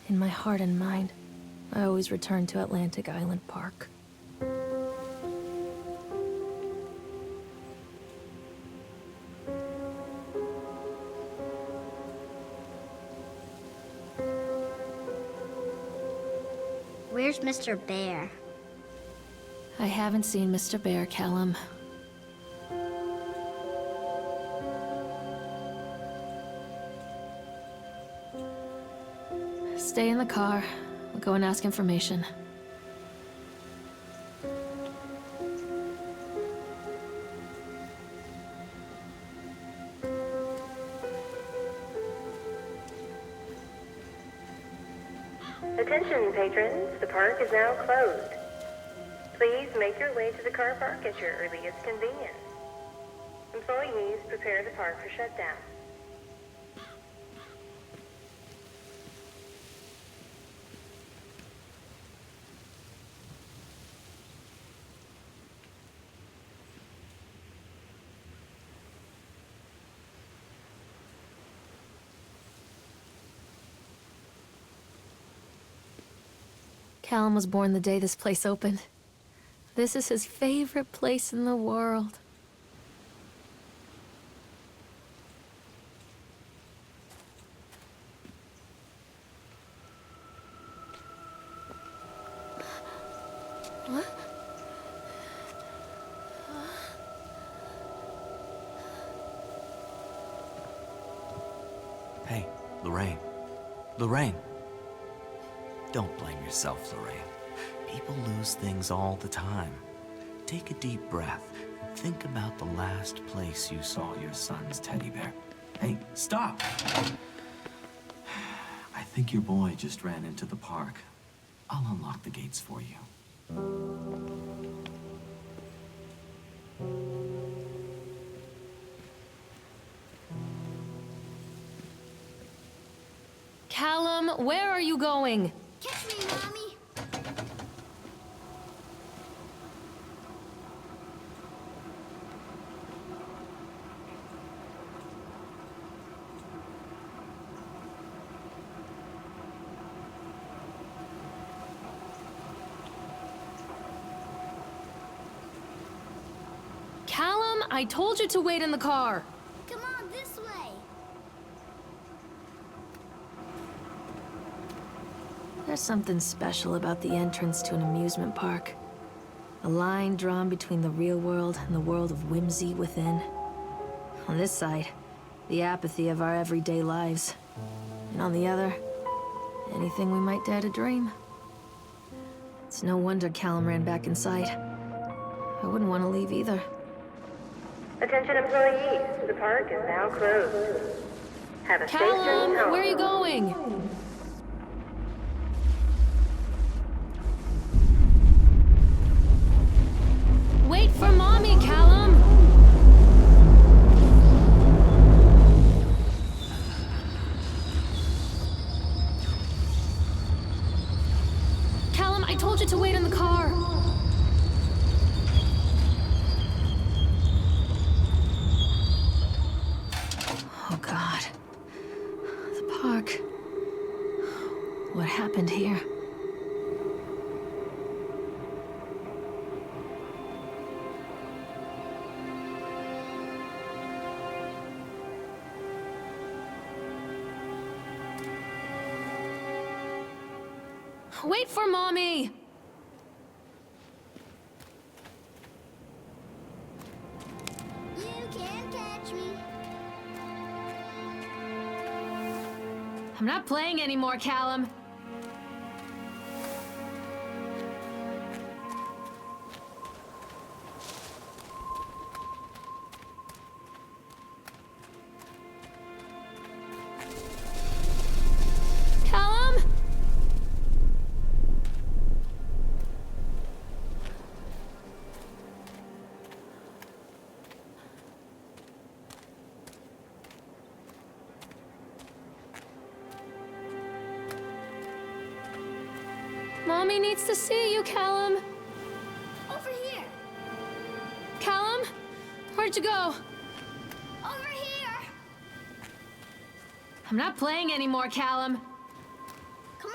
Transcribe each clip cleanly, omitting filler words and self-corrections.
In my heart and mind, I always return to Atlantic Island Park. Where's Mr. Bear? I haven't seen Mr. Bear, Callum. Stay in the car. I'll go and ask information. Attention, patrons. The park is now closed. Please make your way to the car park at your earliest convenience. Employees, prepare the park for shutdown. Callum was born the day this place opened. This is his favorite place in the world. What? Hey, Lorraine. Lorraine. Don't blame yourself, Lorraine. People lose things all the time. Take a deep breath and think about the last place you saw your son's teddy bear. Hey, stop! I think your boy just ran into the park. I'll unlock the gates for you. Callum, where are you going? Catch me, Mommy! Callum, I told you to wait in the car. Come on, this way! There's something special about the entrance to an amusement park. A line drawn between the real world and the world of whimsy within. On this side, the apathy of our everyday lives. And on the other, anything we might dare to dream. It's no wonder Callum ran back inside. I wouldn't want to leave either. Attention, employees. The park is now closed. Have a safe journey Callum, home. where are you going? Wait for Mommy, Callum! Callum, I told you to wait in the car. Oh, God. The park. What happened here? Wait for Mommy! You can't catch me. I'm not playing anymore, Callum. Callum? Mommy needs to see you, Callum. Over here! Callum? Where'd you go? Over here! I'm not playing anymore, Callum. Come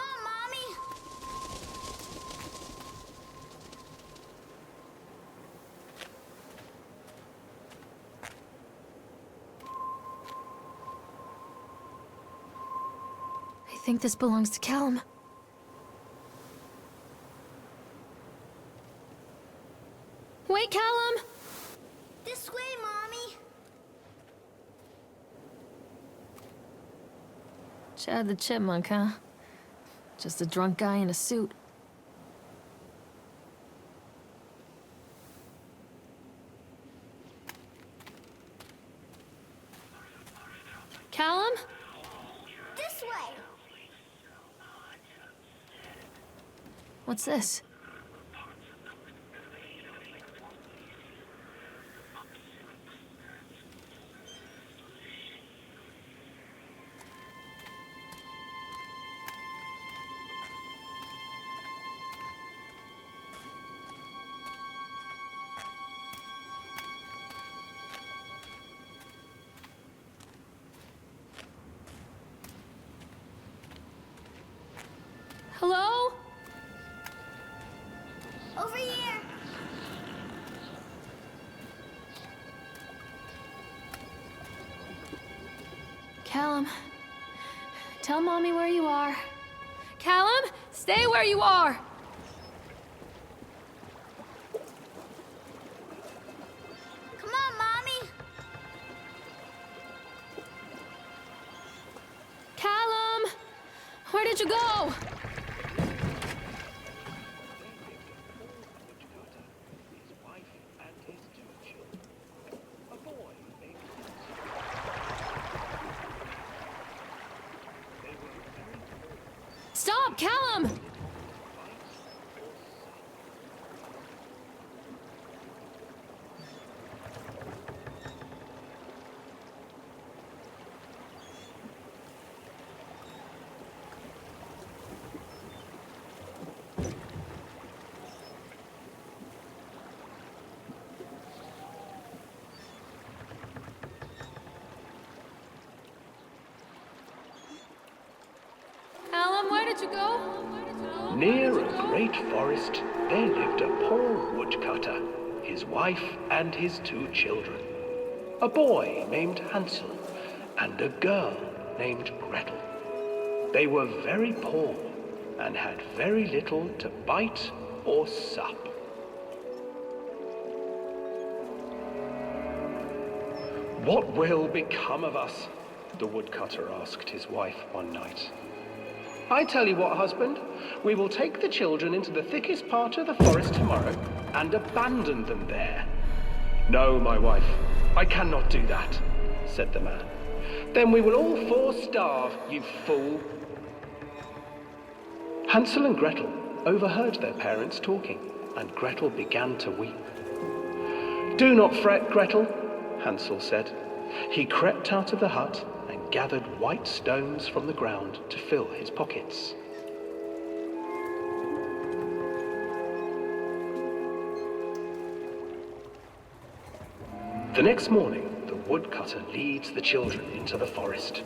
think this belongs to Callum. Wait, Callum! This way, Mommy. Chad the Chipmunk, huh? Just a drunk guy in a suit. Callum? This way. What's this? Hello? Over here. Callum, tell Mommy where you are. Callum, stay where you are! Come on, Mommy. Callum! Where did you go? Stop, Callum! Callum, where did you go? Near a great forest, there lived a poor woodcutter, his wife and his 2 children. A boy named Hansel and a girl named Gretel. They were very poor and had very little to bite or sup. "What will become of us?" the woodcutter asked his wife one night. "I tell you what, husband, we will take the children into the thickest part of the forest tomorrow and abandon them there." "No, my wife, I cannot do that," said the man. "Then we will all 4 starve, you fool." Hansel and Gretel overheard their parents talking, and Gretel began to weep. "Do not fret, Gretel," Hansel said. He crept out of the hut and gathered white stones from the ground to fill his pockets. The next morning, the woodcutter leads the children into the forest.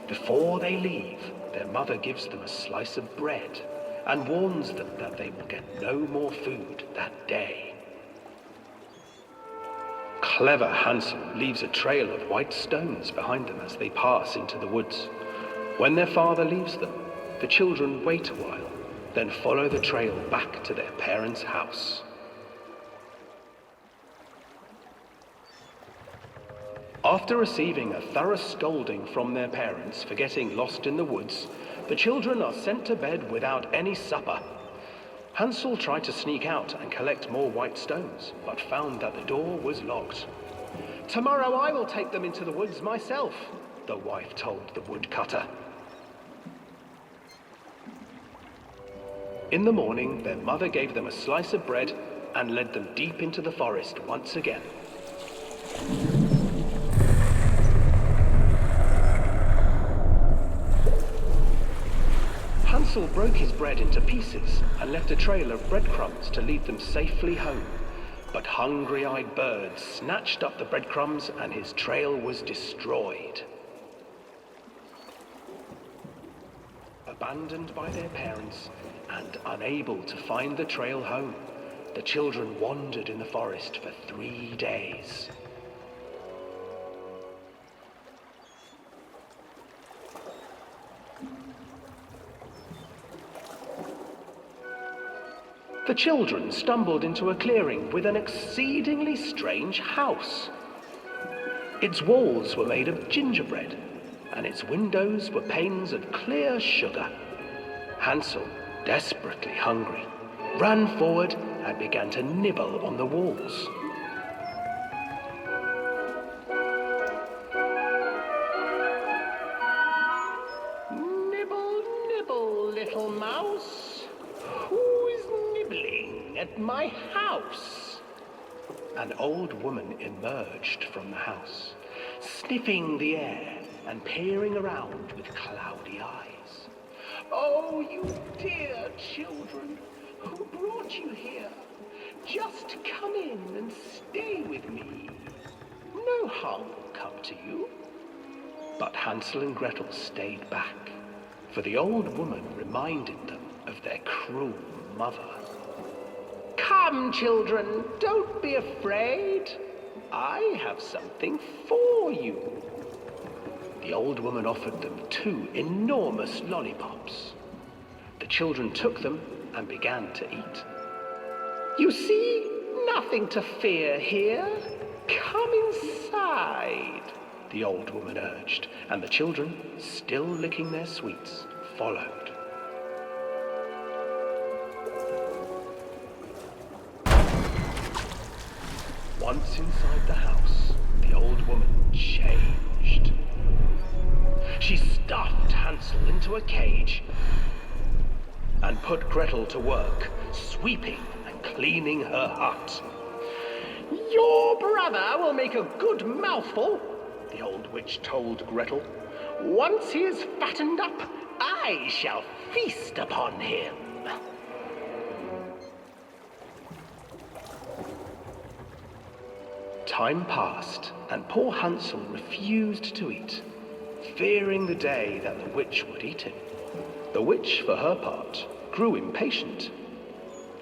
Before they leave, their mother gives them a slice of bread and warns them that they will get no more food that day. Clever Hansel leaves a trail of white stones behind them as they pass into the woods. When their father leaves them, the children wait a while, then follow the trail back to their parents' house. After receiving a thorough scolding from their parents for getting lost in the woods, the children are sent to bed without any supper. Hansel tried to sneak out and collect more white stones, but found that the door was locked. "Tomorrow I will take them into the woods myself," the wife told the woodcutter. In the morning, their mother gave them a slice of bread and led them deep into the forest once again. Hansel broke his bread into pieces and left a trail of breadcrumbs to lead them safely home. But hungry-eyed birds snatched up the breadcrumbs and his trail was destroyed. Abandoned by their parents and unable to find the trail home, the children wandered in the forest for 3 days. The children stumbled into a clearing with an exceedingly strange house. Its walls were made of gingerbread, and its windows were panes of clear sugar. Hansel, desperately hungry, ran forward and began to nibble on the walls. Nibble, nibble, little mouse. Who's nibbling at my house? An old woman emerged from the house, sniffing the air and peering around with cloudy eyes. Oh, you dear children, who brought you here? Just come in and stay with me. No harm will come to you. But Hansel and Gretel stayed back, for the old woman reminded them of their cruel mother. Come, children, don't be afraid. I have something for you. The old woman offered them 2 enormous lollipops. The children took them and began to eat. You see, nothing to fear here. Come inside, the old woman urged, and the children, still licking their sweets, followed. Once inside the house, the old woman changed. She stuffed Hansel into a cage and put Gretel to work, sweeping and cleaning her hut. Your brother will make a good mouthful, the old witch told Gretel. Once he is fattened up, I shall feast upon him. Time passed, and poor Hansel refused to eat, fearing the day that the witch would eat him. The witch, for her part, grew impatient.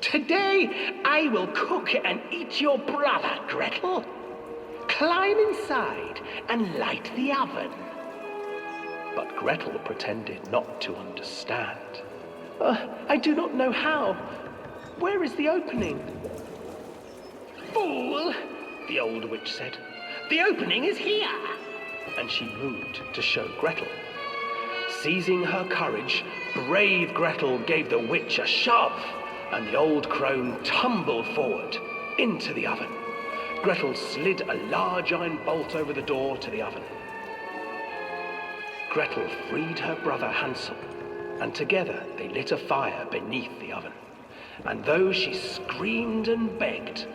Today I will cook and eat your brother, Gretel. Climb inside and light the oven. But Gretel pretended not to understand. I do not know how. Where is the opening? Fool, the old witch said. The opening is here. And she moved to show Gretel. Seizing her courage, brave Gretel gave the witch a shove, and the old crone tumbled forward into the oven. Gretel slid a large iron bolt over the door to the oven. Gretel freed her brother Hansel, and together they lit a fire beneath the oven. And though she screamed and begged,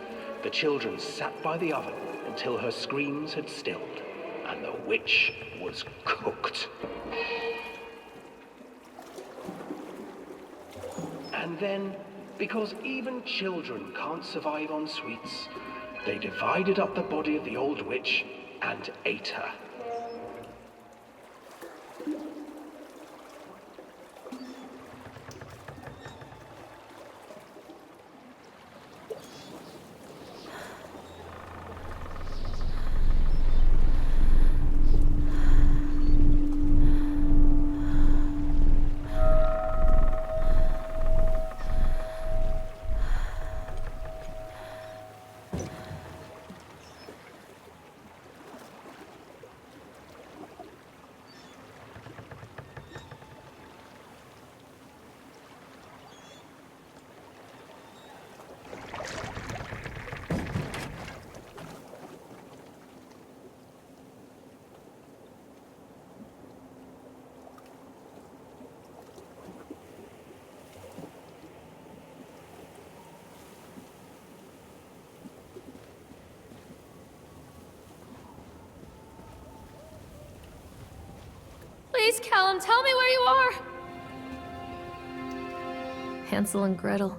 the children sat by the oven until her screams had stilled, and the witch was cooked. And then, because even children can't survive on sweets, they divided up the body of the old witch and ate her. Please, Callum, tell me where you are! Hansel and Gretel.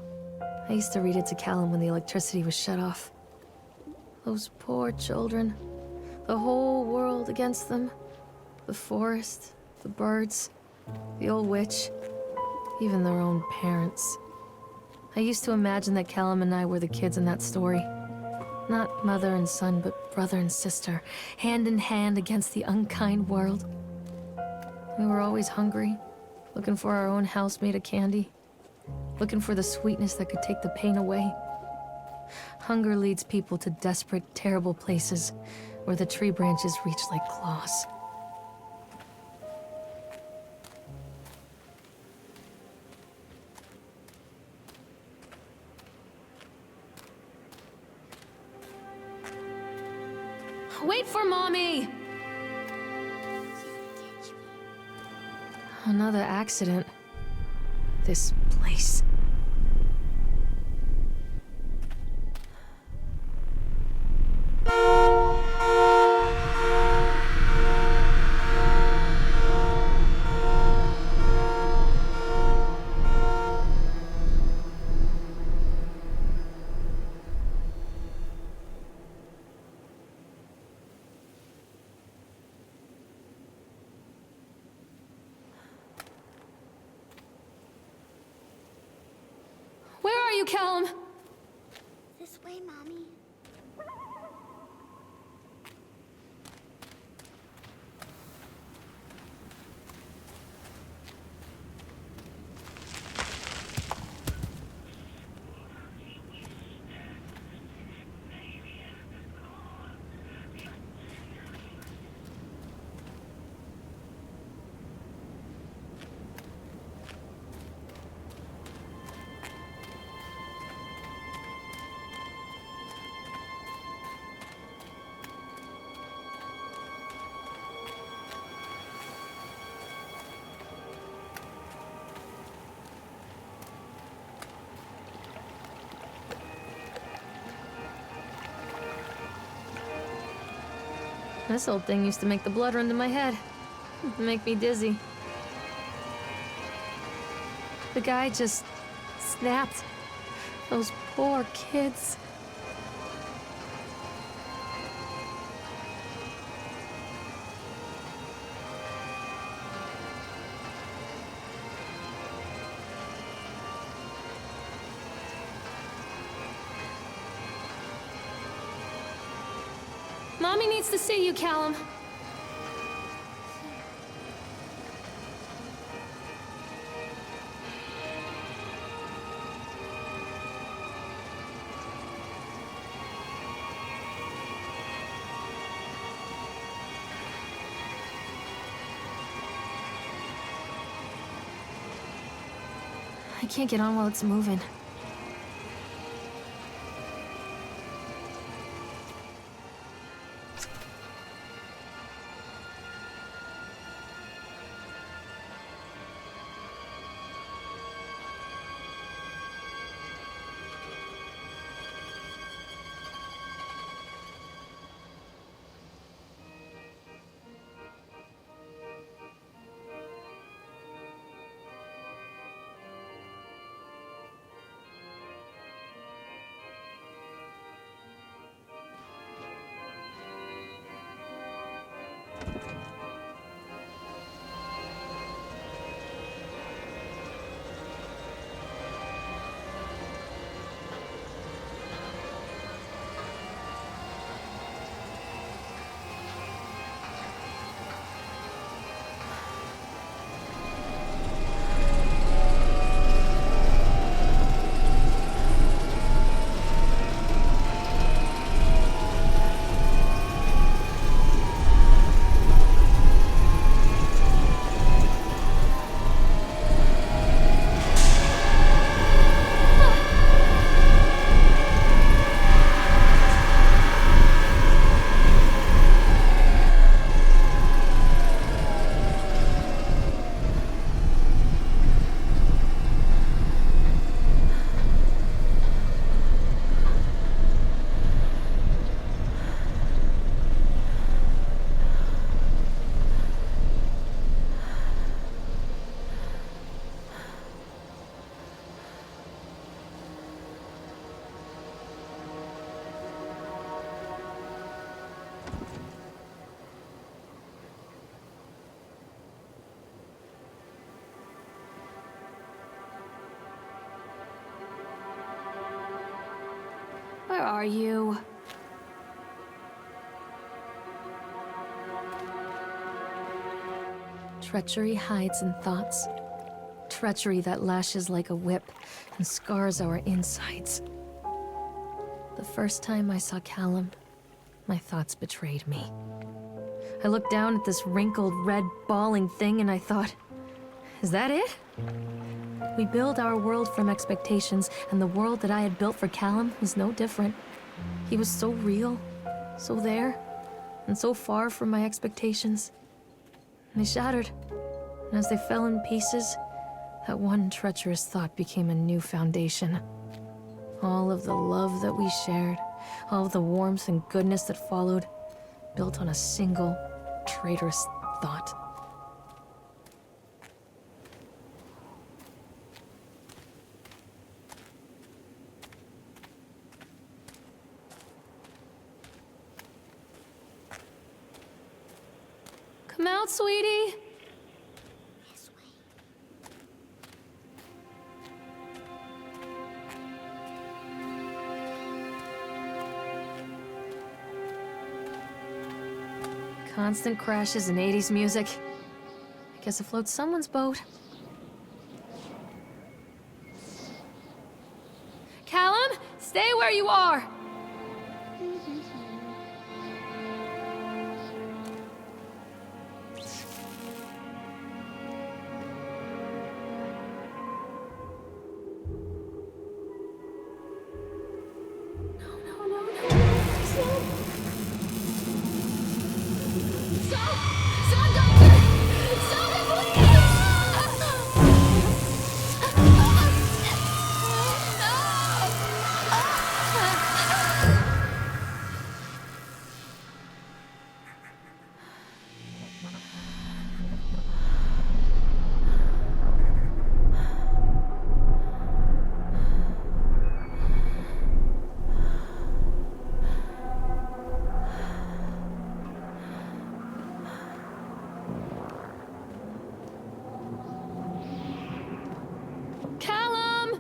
I used to read it to Callum when the electricity was shut off. Those poor children. The whole world against them. The forest, the birds, the old witch, even their own parents. I used to imagine that Callum and I were the kids in that story. Not mother and son, but brother and sister, hand in hand against the unkind world. We were always hungry, looking for our own house made of candy. looking for the sweetness that could take the pain away. Hunger leads people to desperate, terrible places where the tree branches reach like claws. Wait for Mommy! Another accident. This place. Where are you, Callum? This way, Mommy. This old thing used to make the blood run to my head. Make me dizzy. The guy just snapped. Those poor kids. Mommy needs to see you, Callum. I can't get on while it's moving. Where are you? Treachery hides in thoughts. treachery that lashes like a whip and scars our insides. The first time I saw Callum, my thoughts betrayed me. I looked down at this wrinkled, red, bawling thing and I thought, is that it? We build our world from expectations, and the world that I had built for Callum was no different. He was so real, so there, and so far from my expectations. They shattered, and as they fell in pieces, that one treacherous thought became a new foundation. All of the love that we shared, all of the warmth and goodness that followed, built on a single, traitorous thought. Come out, sweetie. This way. Constant crashes and 80s music. I guess it floats someone's boat. Callum, stay where you are! Callum!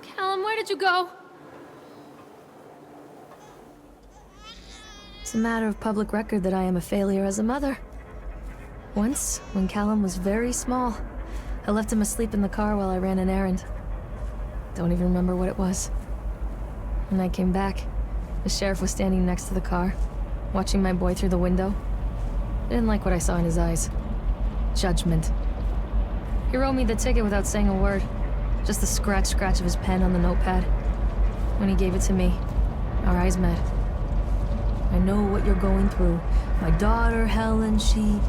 Callum, where did you go? It's a matter of public record that I am a failure as a mother. Once, when Callum was very small, I left him asleep in the car while I ran an errand. Don't even remember what it was. When I came back, the sheriff was standing next to the car, watching my boy through the window. I didn't like what I saw in his eyes. Judgment. He wrote me the ticket without saying a word. Just the scratch of his pen on the notepad. When he gave it to me, our eyes met. I know what you're going through. My daughter, Helen, she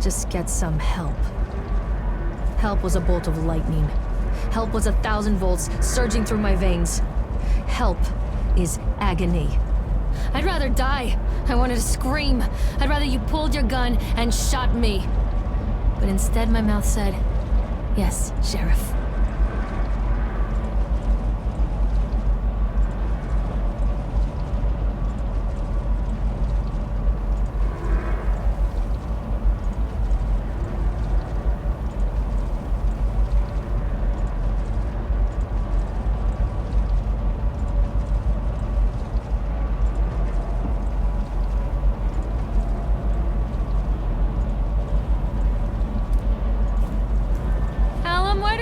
just gets some help. Help was a bolt of lightning. Help was 1,000 volts surging through my veins. Help is agony. I'd rather die. I wanted to scream. I'd rather you pulled your gun and shot me. But instead my mouth said, yes, Sheriff.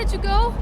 did you go?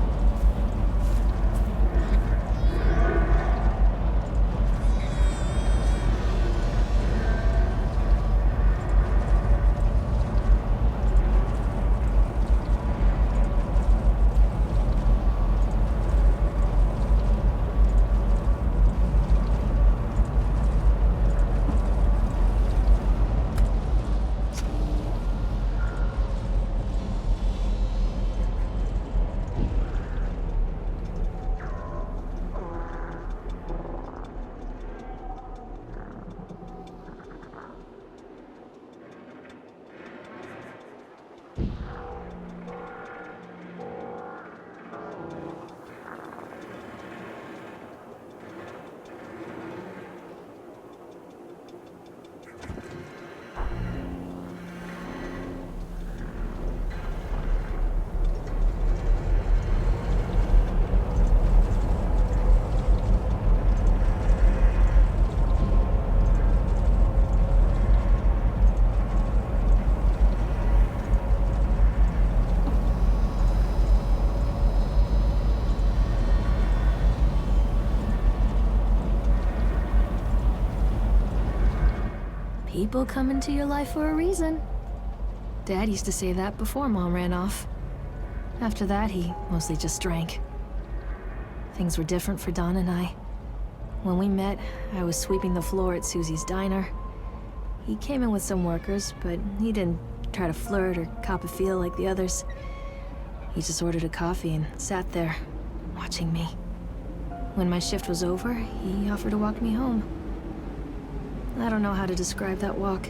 People come into your life for a reason. Dad used to say that before Mom ran off. After that, he mostly just drank. Things were different for Don and I. When we met, I was sweeping the floor at Susie's diner. He came in with some workers, but he didn't try to flirt or cop a feel like the others. He just ordered a coffee and sat there, watching me. When my shift was over, he offered to walk me home. I don't know how to describe that walk.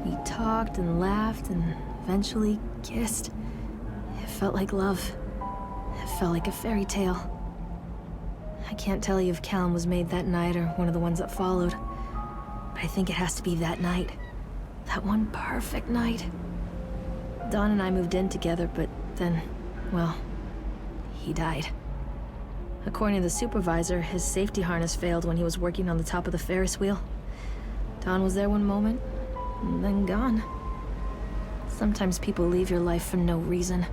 We talked and laughed and eventually kissed. It felt like love. It felt like a fairy tale. I can't tell you if Callum was made that night or one of the ones that followed, but I think it has to be that night. That one perfect night. Don and I moved in together, but then, well, he died. According to the supervisor, his safety harness failed when he was working on the top of the Ferris wheel. Don was there one moment, and then gone. Sometimes people leave your life for no reason.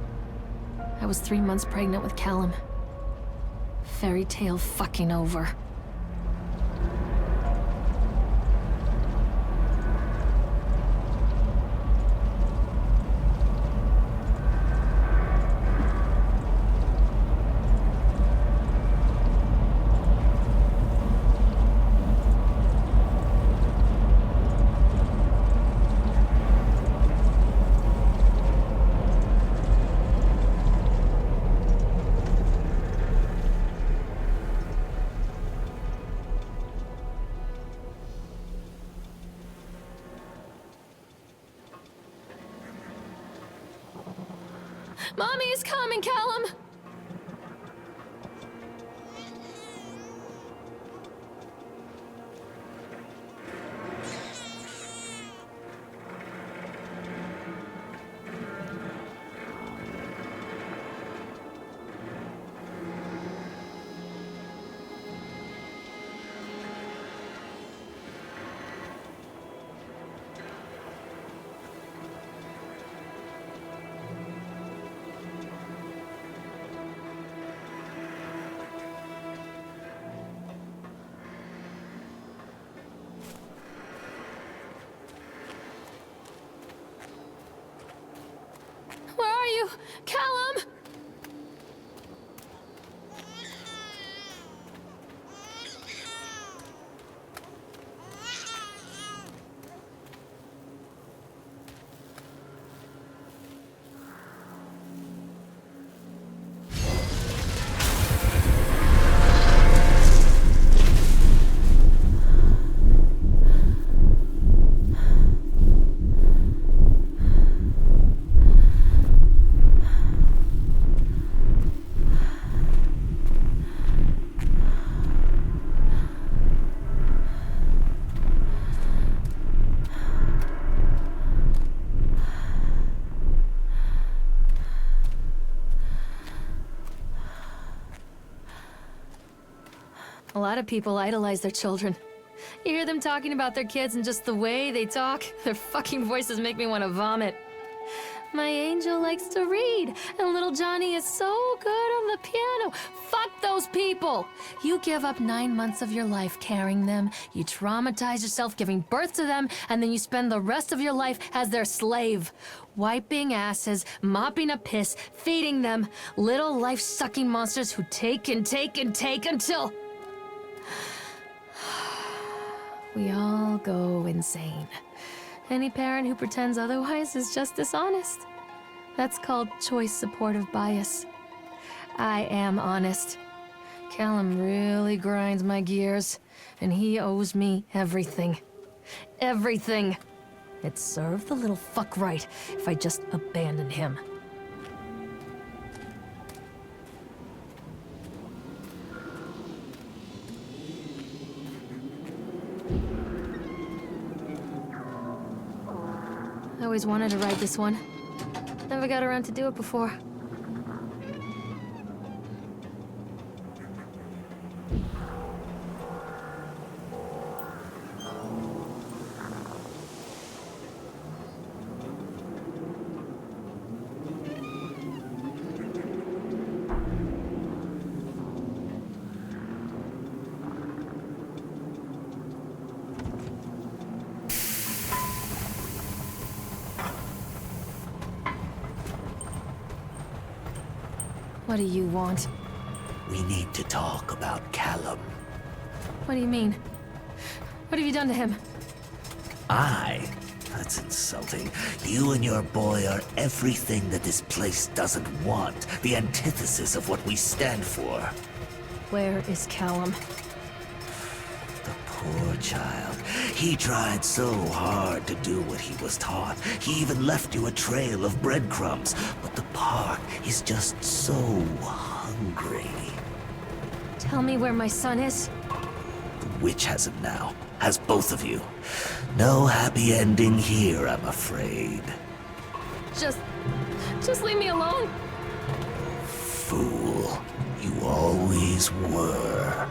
I was 3 months pregnant with Callum. Fairy tale fucking over. Mommy's coming, Callum! Where are you? Callum! A lot of people idolize their children. You hear them talking about their kids and just the way they talk, their fucking voices make me want to vomit. My angel likes to read, and little Johnny is so good on the piano. Fuck those people! You give up 9 months of your life carrying them, you traumatize yourself giving birth to them, and then you spend the rest of your life as their slave. Wiping asses, mopping up piss, feeding them. Little life-sucking monsters who take and take and take until... we all go insane. Any parent who pretends otherwise is just dishonest. That's called choice supportive bias. I am honest. Callum really grinds my gears, and he owes me everything. Everything. It'd serve the little fuck right if I just abandoned him. I always wanted to ride this one. Never got around to do it before. What do you want? We need to talk about Callum. What do you mean? What have you done to him? That's insulting. You and your boy are everything that this place doesn't want. The antithesis of what we stand for. Where is Callum? The poor child. He tried so hard to do what he was taught. He even left you a trail of breadcrumbs. But the park is just so hungry. Tell me where my son is. The witch has him now. Has both of you. No happy ending here, I'm afraid. Just leave me alone. Fool. You always were.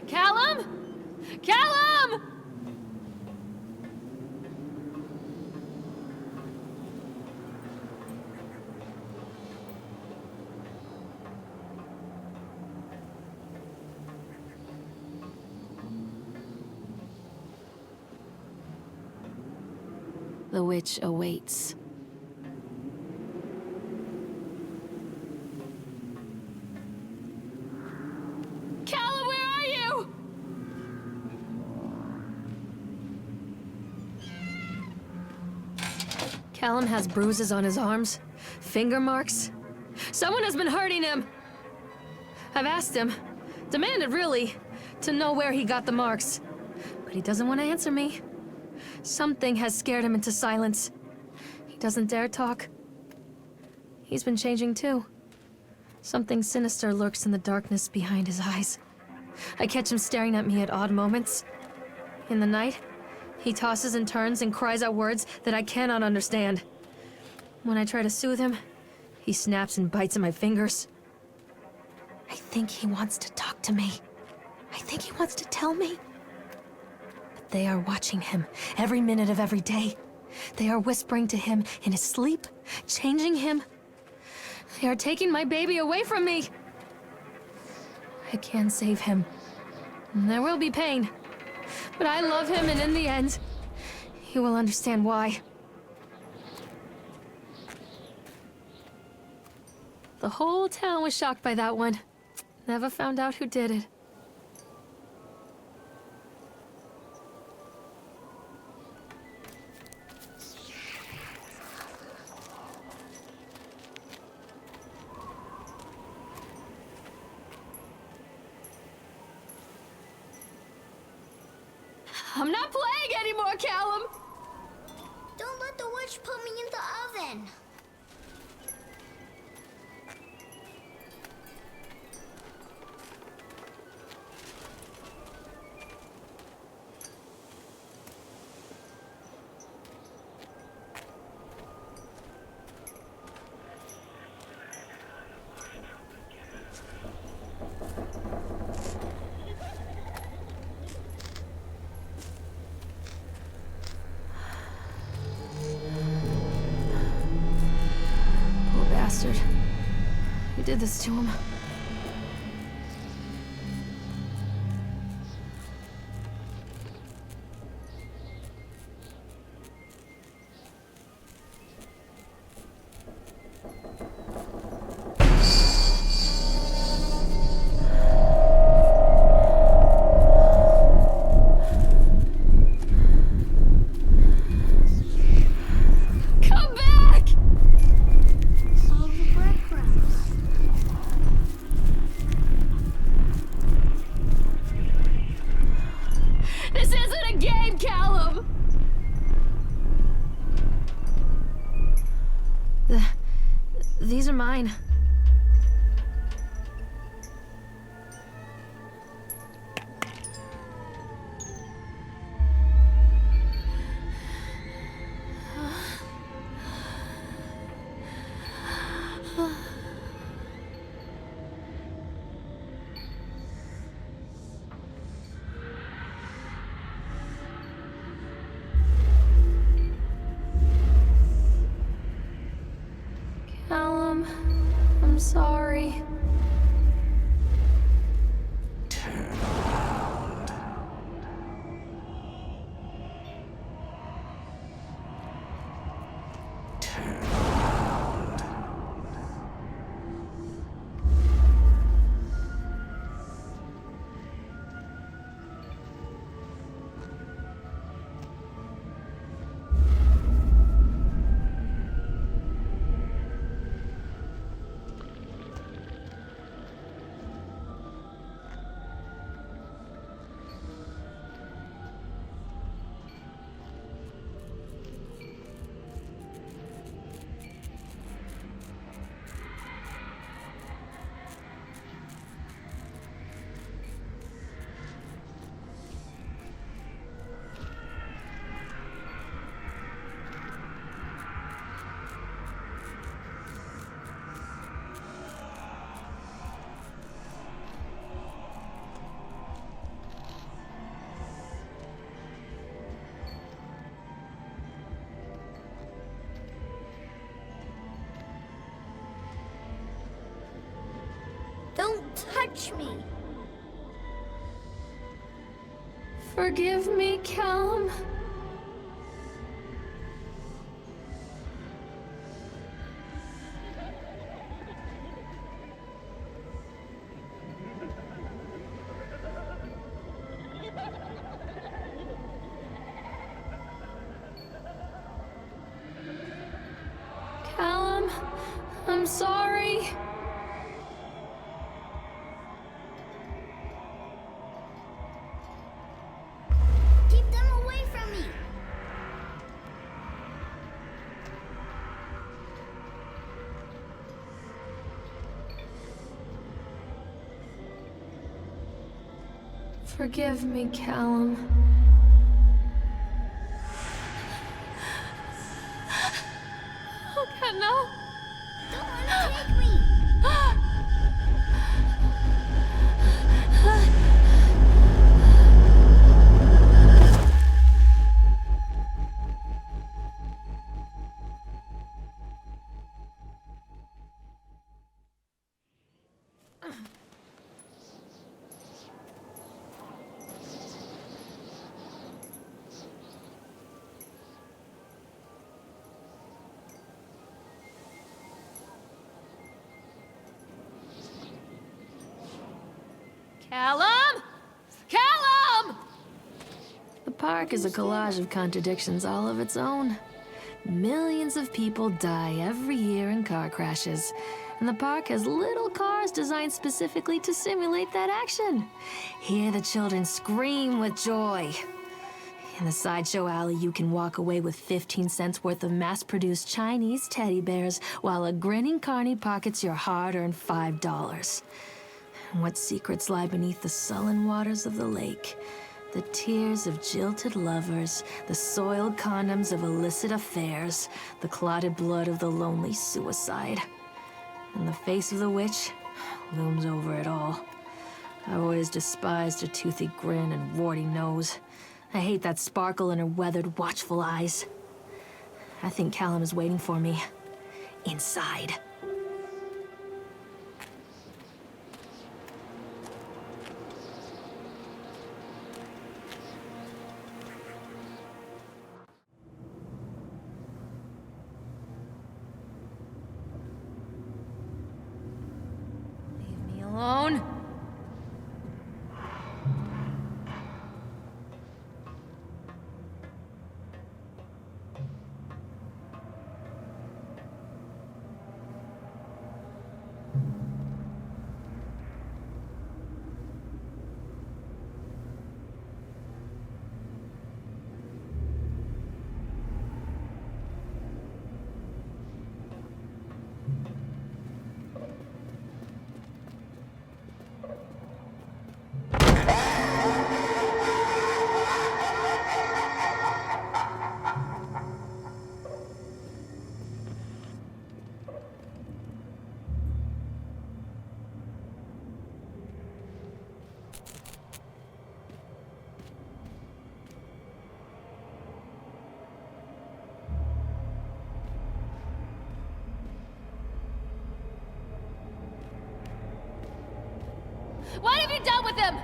Callum? Callum! The witch awaits. Callum, where are you? Callum has bruises on his arms, finger marks. Someone has been hurting him. I've asked him, demanded really, to know where he got the marks. But he doesn't want to answer me. Something has scared him into silence. He doesn't dare talk. He's been changing too. Something sinister lurks in the darkness behind his eyes. I catch him staring at me at odd moments. In the night, he tosses and turns and cries out words that I cannot understand. When I try to soothe him, he snaps and bites at my fingers. I think he wants to talk to me. I think he wants to tell me. But they are watching him every minute of every day. They are whispering to him in his sleep, changing him. They are taking my baby away from me. I can save him. There will be pain. But I love him, and in the end, he will understand why. The whole town was shocked by that one. Never found out who did it. I'm not playing anymore, Callum! Don't let the witch put me in the oven. Bastard. Who did this to him? This isn't a game, Callum! These are mine. Callum, I'm sorry. Turn around. Turn around. Don't touch me. Forgive me, Callum. Callum, I'm sorry. Keep them away from me. Forgive me, Callum. Oh, God, no. Don't let him take me! Callum! Callum! The park is a collage of contradictions all of its own. Millions of people die every year in car crashes, and the park has little cars designed specifically to simulate that action. Hear the children scream with joy. In the sideshow alley, you can walk away with 15 cents worth of mass-produced Chinese teddy bears, while a grinning carny pockets your hard-earned $5. And what secrets lie beneath the sullen waters of the lake? The tears of jilted lovers, the soiled condoms of illicit affairs, the clotted blood of the lonely suicide. And the face of the witch looms over it all. I've always despised her toothy grin and warty nose. I hate that sparkle in her weathered, watchful eyes. I think Callum is waiting for me. Inside. Leave me alone. What have you done with him?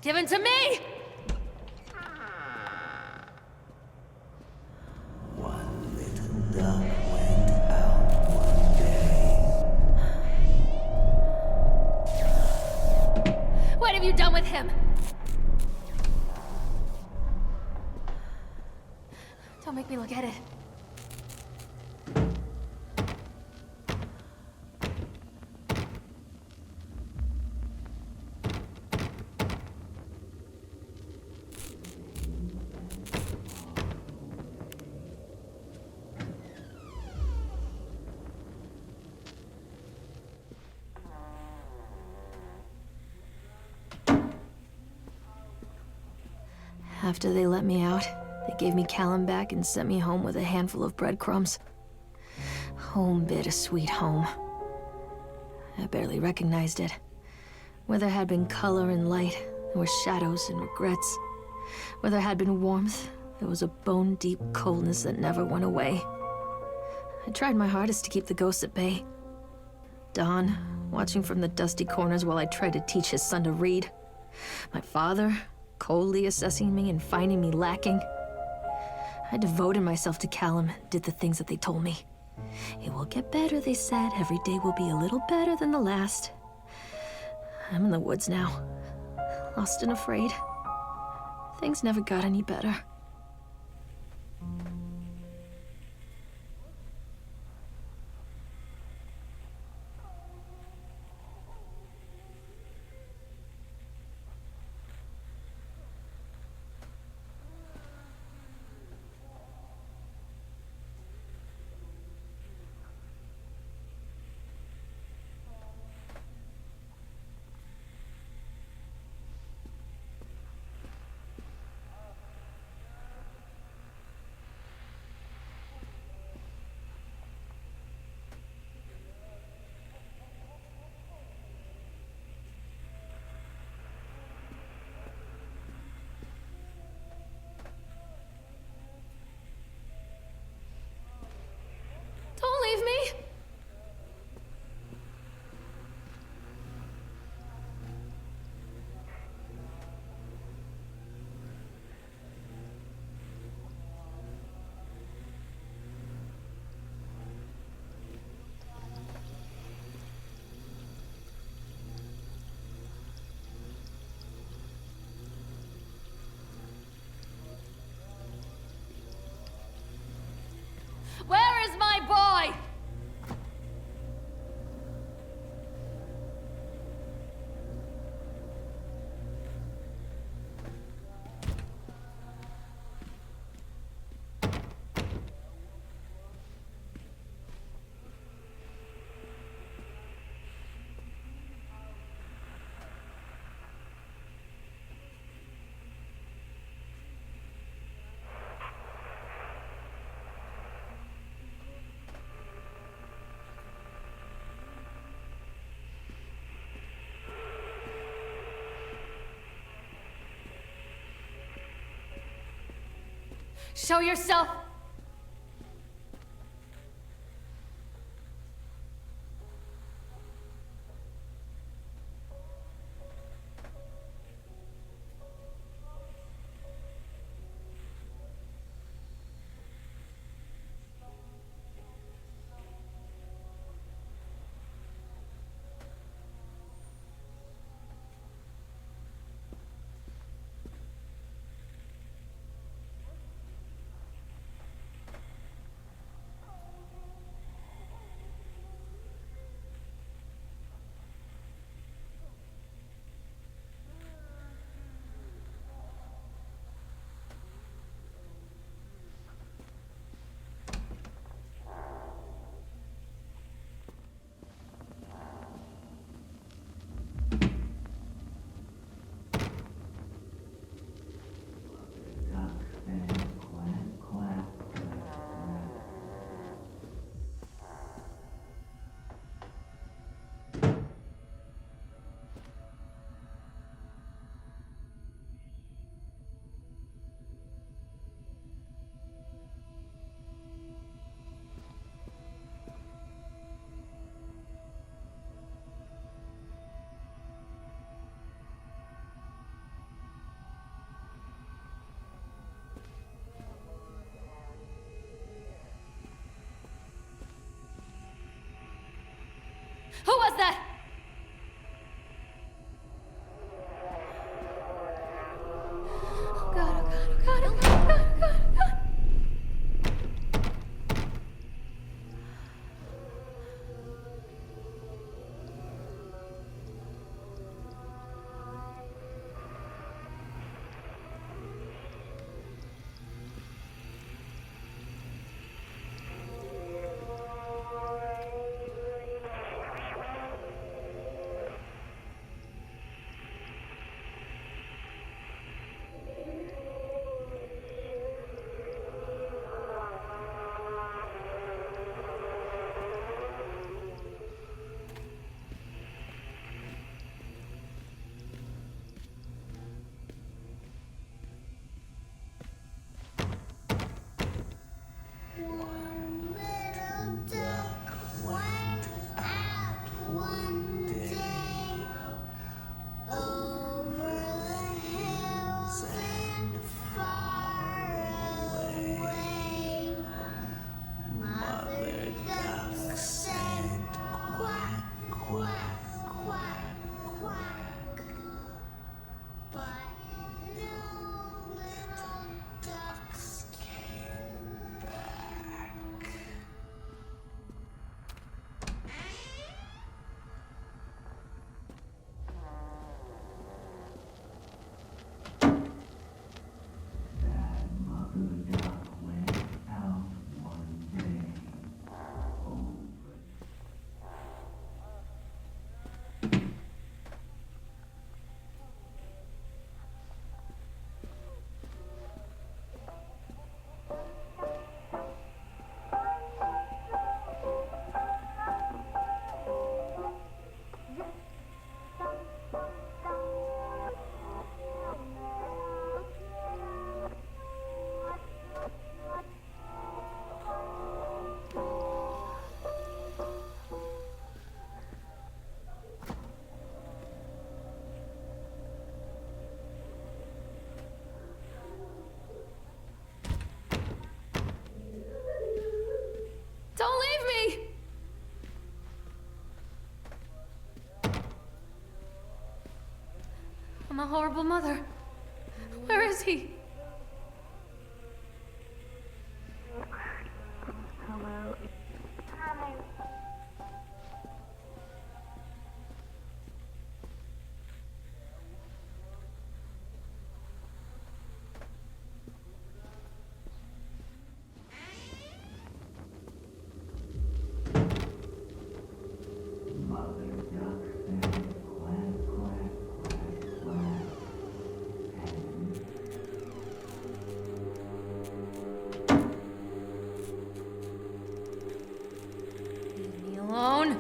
Given to me! One little duck went out one day. What have you done with him? Don't make me look at it. After they let me out, they gave me Callum back and sent me home with a handful of breadcrumbs. Home, bittersweet home. I barely recognized it. Where there had been color and light, there were shadows and regrets. Where there had been warmth, there was a bone-deep coldness that never went away. I tried my hardest to keep the ghosts at bay. Don, watching from the dusty corners while I tried to teach his son to read. My father, coldly assessing me and finding me lacking. I devoted myself to Callum and did the things that they told me. It will get better, they said. Every day will be a little better than the last. I'm in the woods now, lost and afraid. Things never got any better. Don't leave me! Where is my boy? Show yourself! Who was that? Oh God, oh God, oh God, oh God, oh God, oh God, oh God. One little duck went out one day over the hills and far away. Mother duck said quack, quack, quack, quack. But no little ducks came back. Don't leave me! I'm a horrible mother. Where is he? Hello. Hi. Leave me alone.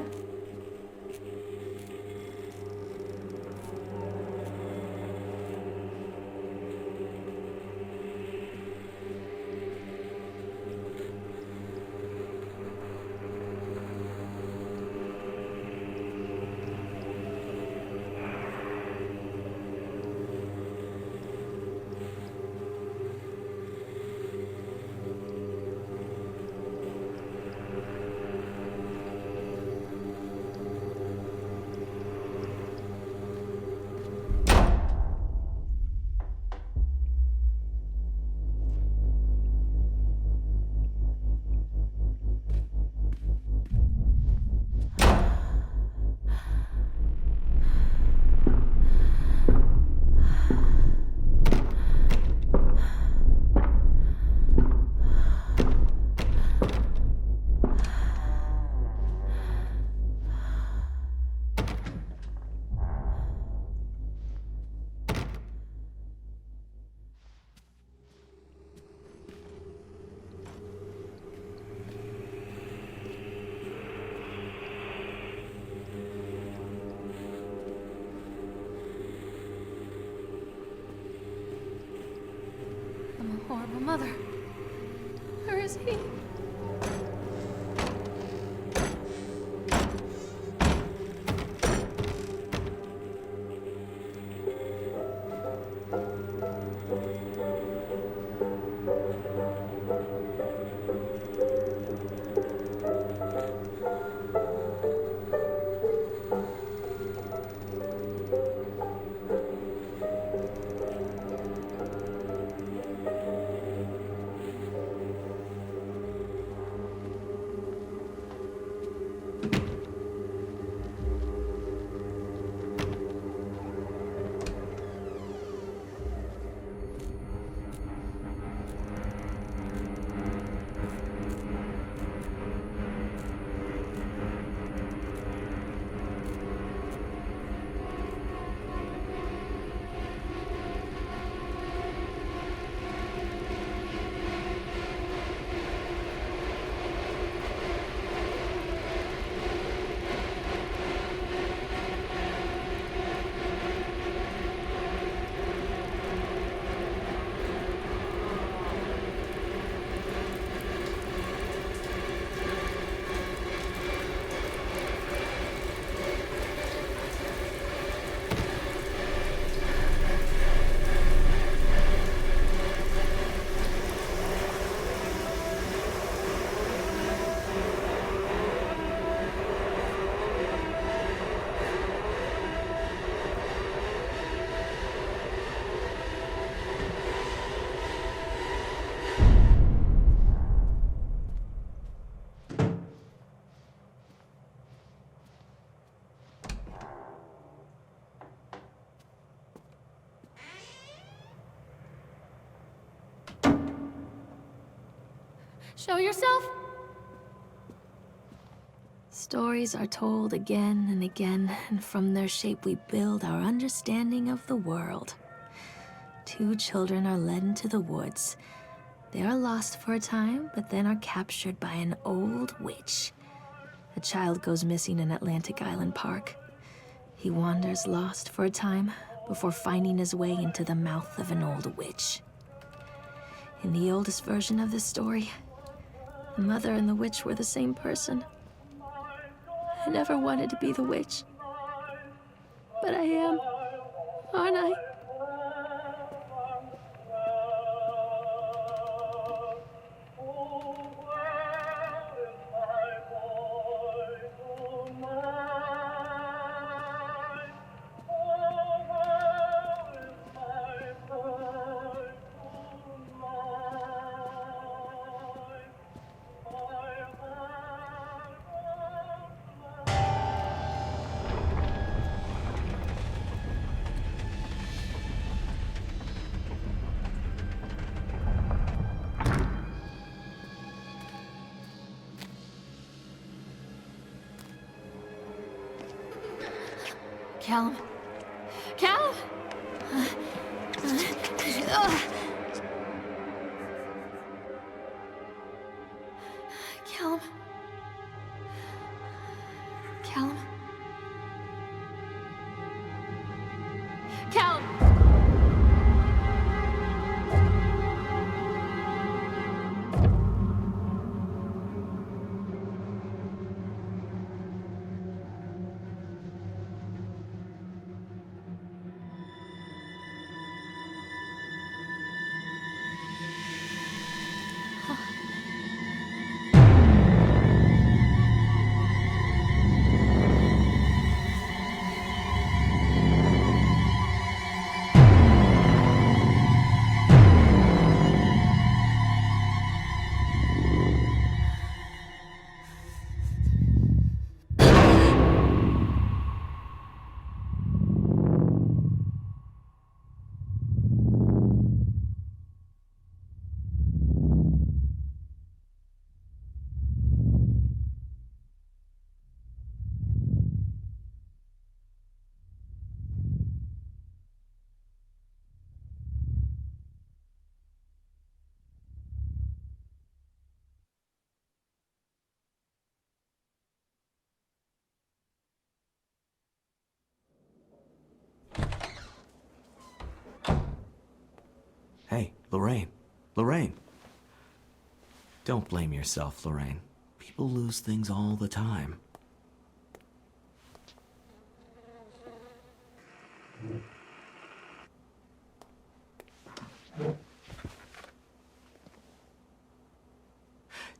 I'm a horrible mother. Where is he? Show yourself? Stories are told again and again, and from their shape we build our understanding of the world. Two children are led into the woods. They are lost for a time, but then are captured by an old witch. A child goes missing in Atlantic Island Park. He wanders lost for a time before finding his way into the mouth of an old witch. In the oldest version of this story, the mother and the witch were the same person. I never wanted to be the witch, but I am, aren't I? Callum? Callum? Callum? Callum? Callum! Hey, Lorraine. Lorraine. Don't blame yourself, Lorraine. People lose things all the time.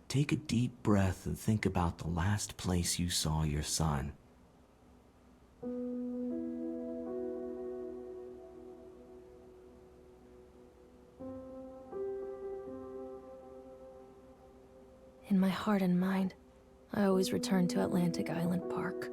Take a deep breath and think about the last place you saw your son. In my heart and mind, I always return to Atlantic Island Park.